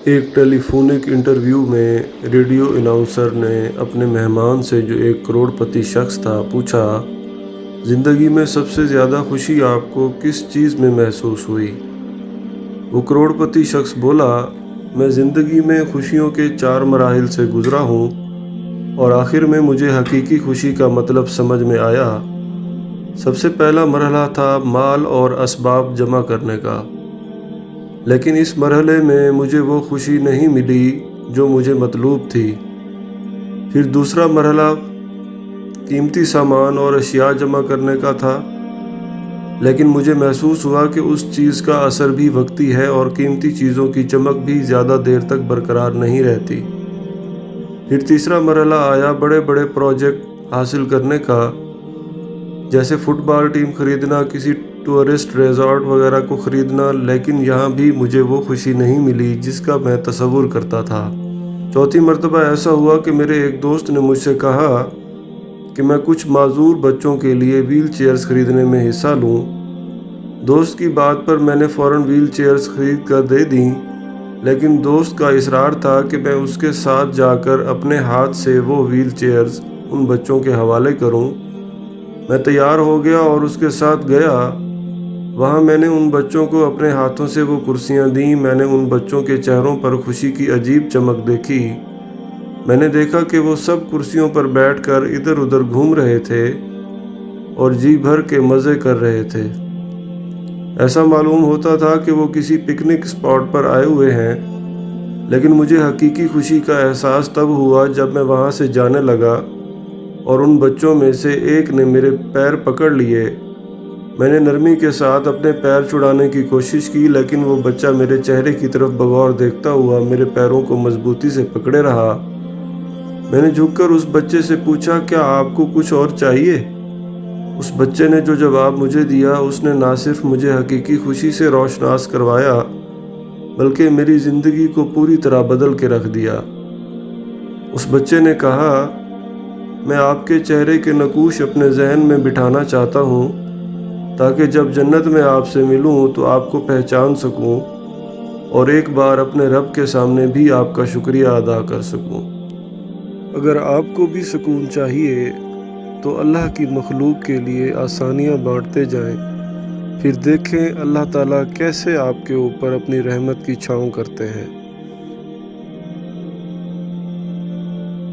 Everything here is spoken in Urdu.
ایک ٹیلی فونک انٹرویو میں ریڈیو اناؤنسر نے اپنے مہمان سے، جو ایک کروڑپتی شخص تھا، پوچھا، زندگی میں سب سے زیادہ خوشی آپ کو کس چیز میں محسوس ہوئی؟ وہ کروڑپتی شخص بولا، میں زندگی میں خوشیوں کے 4 مراحل سے گزرا ہوں اور آخر میں مجھے حقیقی خوشی کا مطلب سمجھ میں آیا۔ سب سے پہلا مرحلہ تھا مال اور اسباب جمع کرنے کا، لیکن اس مرحلے میں مجھے وہ خوشی نہیں ملی جو مجھے مطلوب تھی۔ پھر دوسرا مرحلہ قیمتی سامان اور اشیاء جمع کرنے کا تھا، لیکن مجھے محسوس ہوا کہ اس چیز کا اثر بھی وقتی ہے اور قیمتی چیزوں کی چمک بھی زیادہ دیر تک برقرار نہیں رہتی۔ پھر تیسرا مرحلہ آیا بڑے بڑے پروجیکٹ حاصل کرنے کا، جیسے فٹ بال ٹیم خریدنا، کسی ٹورسٹ ریزارٹ وغیرہ کو خریدنا، لیکن یہاں بھی مجھے وہ خوشی نہیں ملی جس کا میں تصور کرتا تھا۔ چوتھی مرتبہ ایسا ہوا کہ میرے ایک دوست نے مجھ سے کہا کہ میں کچھ معذور بچوں کے لیے ویل چیئرز خریدنے میں حصہ لوں۔ دوست کی بات پر میں نے فوراً ویل چیئرز خرید کر دے دیں، لیکن دوست کا اصرار تھا کہ میں اس کے ساتھ جا کر اپنے ہاتھ سے وہ ویل چیئرز ان بچوں کے حوالے کروں۔ میں تیار ہو گیا اور اس کے ساتھ گیا۔ وہاں میں نے ان بچوں کو اپنے ہاتھوں سے وہ کرسیاں دیں۔ میں نے ان بچوں کے چہروں پر خوشی کی عجیب چمک دیکھی۔ میں نے دیکھا کہ وہ سب کرسیوں پر بیٹھ کر ادھر ادھر گھوم رہے تھے اور جی بھر کے مزے کر رہے تھے۔ ایسا معلوم ہوتا تھا کہ وہ کسی پکنک اسپاٹ پر آئے ہوئے ہیں، لیکن مجھے حقیقی خوشی کا احساس تب ہوا جب میں وہاں سے جانے لگا اور ان بچوں میں سے ایک نے میرے پیر پکڑ لیے۔ میں نے نرمی کے ساتھ اپنے پیر چھڑانے کی کوشش کی، لیکن وہ بچہ میرے چہرے کی طرف بغور دیکھتا ہوا میرے پیروں کو مضبوطی سے پکڑے رہا۔ میں نے جھک کر اس بچے سے پوچھا، کیا آپ کو کچھ اور چاہیے؟ اس بچے نے جو جواب مجھے دیا، اس نے نہ صرف مجھے حقیقی خوشی سے روشناس کروایا، بلکہ میری زندگی کو پوری طرح بدل کے رکھ دیا۔ اس بچے نے کہا، میں آپ کے چہرے کے نقوش اپنے ذہن میں بٹھانا چاہتا ہوں تاکہ جب جنت میں آپ سے ملوں تو آپ کو پہچان سکوں اور ایک بار اپنے رب کے سامنے بھی آپ کا شکریہ ادا کر سکوں۔ اگر آپ کو بھی سکون چاہیے تو اللہ کی مخلوق کے لیے آسانیاں بانٹتے جائیں، پھر دیکھیں اللہ تعالیٰ کیسے آپ کے اوپر اپنی رحمت کی چھاؤں کرتے ہیں۔